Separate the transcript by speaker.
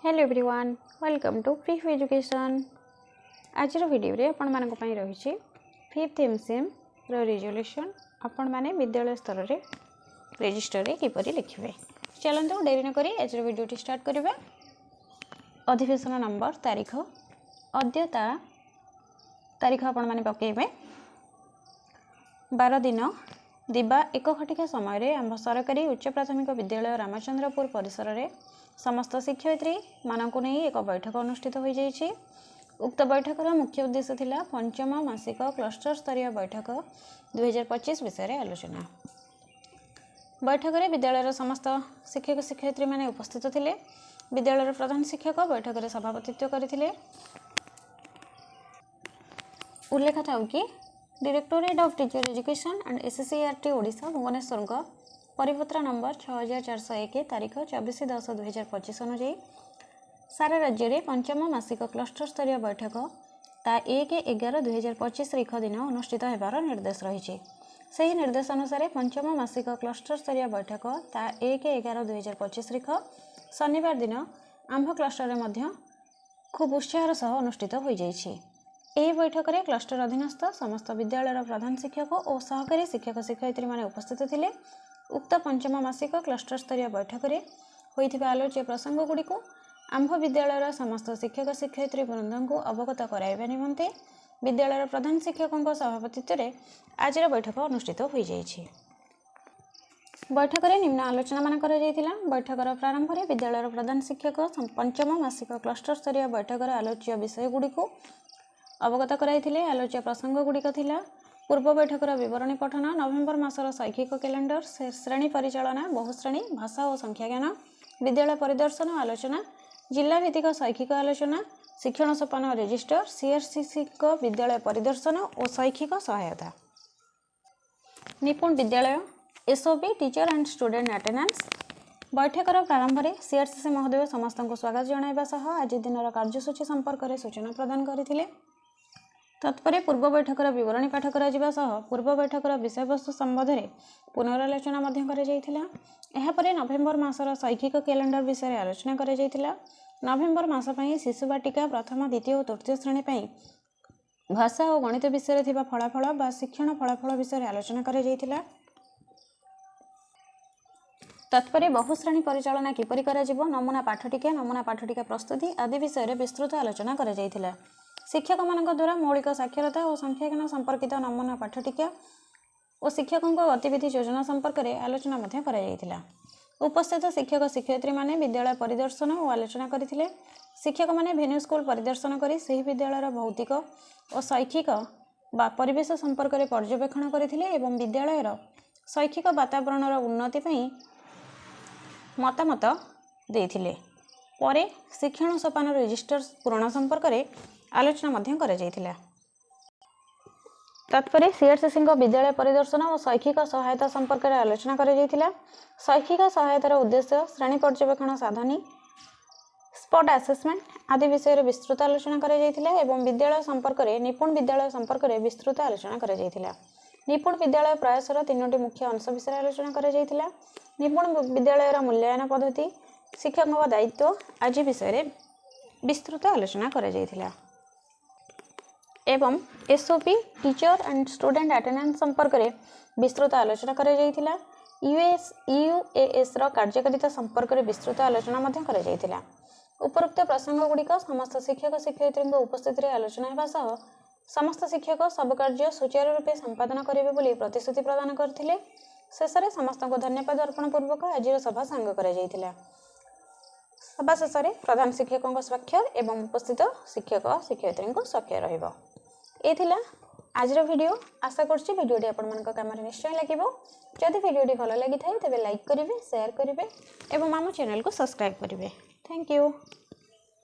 Speaker 1: Hello everyone, welcome to free education. आज video रे आपण मानक पई रही 5th एमसीएम रो रिजोल्यूशन आपण माने विद्यालय स्तर रे रजिस्टर रे किपरि लिखिबे। चलंतु देरी न करी आज वीडियो स्टार्ट करिबा। अधिवेशन नंबर तारीख अद्यता तारीख आपण माने पकेबे 12 दिन दिबा 1 घटिका समय रे आम सरकारी उच्च प्राथमिक विद्यालय रामचंद्रपुर परिसर रे समस्त शिक्षयित्री मानकु नहीं एक बैठक अनुष्ठित हो जाइछि। उक्त बैठकर मुख्य उद्देश्य थिला पंचम मासिक क्लस्टर स्तरीय बैठक 2025 विषय आलोचना। बैठक रे विद्यालय समस्त शिक्षक शिक्षयित्री माने उपस्थित थिले। विद्यालय प्रधान शिक्षक बैठक रे सभापतित्व करथिले। उल्लेख था कि directorate of teacher education and SCERT Odisha Bhubaneswar परिपत्र नंबर 6401 तारीख 24/10/2025 अनुଯାयी सारा राज्य में पंचम मासिक क्लस्टर स्तरीय बैठक ता 1/11/2025 तारीख दिन अनुष्ठित होबार निर्देश रही। सही निर्देश अनुसार पंचम मासिक क्लस्टर स्तरीय बैठक ता 1/11/2025 तारीख शनिवार दिन आंभ क्लस्टर में खूब उत्साहर सह अनुष्ठित हो जाइछि। एही बैठक में क्लस्टर अधीनस्थ समस्त विद्यालय प्रधान शिक्षक और सहकारी शिक्षक शिक्षयित्री माने उपस्थित थिले। उक्त पंचम मासिक क्लस्टर स्तरीय बैठक में होइथिबा आलोच्य प्रसंग गुड़ी को आंभ विद्यालय समस्त शिक्षक शिक्षयित्री वृंद को अवगत कराइबा निमंते विद्यालय प्रधान शिक्षकों सभापतित्व में आज बैठक अनुष्ठित हो जाइछि। बैठक में निम्न आलोचना मान करा जायतिला। बैठकर प्रारंभ में विद्यालय प्रधान शिक्षक पंचम मासिक क्लस्टर स्तरीय बैठकर आलोच्य विषय गुड़ी को अवगत कराइथिले। आलोच्य प्रसंग गुड़िक थिला पूर्व बैठकर विवरणी पठन, नवेम्बर मासर शैक्षिक कैलेंडर, श्रेणी परिचालना, बहुश्रेणी, भाषा और संख्या ज्ञान, विद्यालय परिदर्शन आलोचना, जिला भित्तिक शैक्षिक आलोचना, शिक्षण सोपान रजिस्टर, सीआरसीसी विद्यालय परिदर्शन और शैक्षिक सहायता, निपुण विद्यालय, SOP teacher and student attendance. बैठकर प्रारंभ में सीआरसीसी महोदय समस्त को स्वागत जणाइबा सह आज दिन कार्यसूची संपर्क में सूचना प्रदान करथिले। तत्पर पूर्व बैठकर विवरणी पाठ करा पूर्व बैठकर विषयवस्तु संबंध में पुनरालोचना कर नवेम्बर मासर शैक्षिक कैलेंडर विषय आलोचना कर नवेम्बर मास शिशु बाटिका प्रथम द्वितीय और तृतीय श्रेणी भाषा और गणित विषय थिबा फलाफल बा शिक्षण फलाफल विषय आलोचना कर तत्पर बहुश्रेणी परिचालना किपरि कराजिबो, नमूना पाठटिका प्रस्तुति आदि विषय विस्तृत आलोचना कर शिक्षक मानक द्वारा मौलिक साक्षरता और संख्याज्ञान संपर्कित नमूना पाठटिका और शिक्षकों गतिविधि योजना संपर्क में आलोचना कर उपस्थित शिक्षक शिक्षयित्री माने विद्यालय परिदर्शन और आलोचना करथिले। शिक्षक माने भेन्यू स्कूल परिदर्शन करी सही विद्यालय भौतिक और शैक्षिक बा परिवेश संपर्क में पर्यवेक्षण करथिले एवं विद्यालय शैक्षिक वातावरण उन्नति पई मतामत देथिले। परे शिक्षण सोपान रजिस्टर पूरण संपर्क में आलोचना मध्य करा जायतिला। तत्पर सीआरसीसी विद्यालय परिदर्शन और शैक्षिक सहायता संपर्क में आलोचना करा जायतिला। शैक्षिक सहायतार उद्देश्य, श्रेणी पर्यवेक्षण साधनी, स्पॉट असेसमेंट आदि विषय विस्तृत आलोचना करा जायतिला एवं विद्यालय संपर्क में निपुण विद्यालय संपर्क में विस्तृत आलोचना करा जायतिला। निपुण विद्यालय प्रयासर 3टी मुख्य अंश विषय आलोचना करा जायतिला। निपुण विद्यालय मूल्यांकन पद्धति, शिक्षकों दायित्व आदि विषय विस्तृत आलोचना करा जायतिला एवं SOP teacher and student attendance संपर्क में विस्तृत आलोचना करा जायतिला। यूएएस कार्यकारिता संपर्क में विस्तृत आलोचना करा जायतिला। उपरोक्त प्रसंग गुड़िक समस्त शिक्षक शिक्षयित्री उपस्थित आलोचना होगा सह समस्त शिक्षक सब कार्य सुचारू रूपे संपादन करेंगे बोली प्रतिश्रुति प्रदान करथिले। शेष में समस्त को धन्यवाद अर्पण पूर्वक आज सभा सांग करा जायतिला। सभा शेष में प्रधान शिक्षकों स्वाक्षर एवं उपस्थित शिक्षक शिक्षयित्री स्वाक्षर रहिबो। एथिला आजर वीडियो। आशा करछि वीडियोटी आपण मानक काम रे निश्चय लागिबो। जदि वीडियोटी भलो लागि थाए तबे लाइक करिवे, शेयर करिवे एवं आम चैनल को सब्सक्राइब करिवे। Thank you.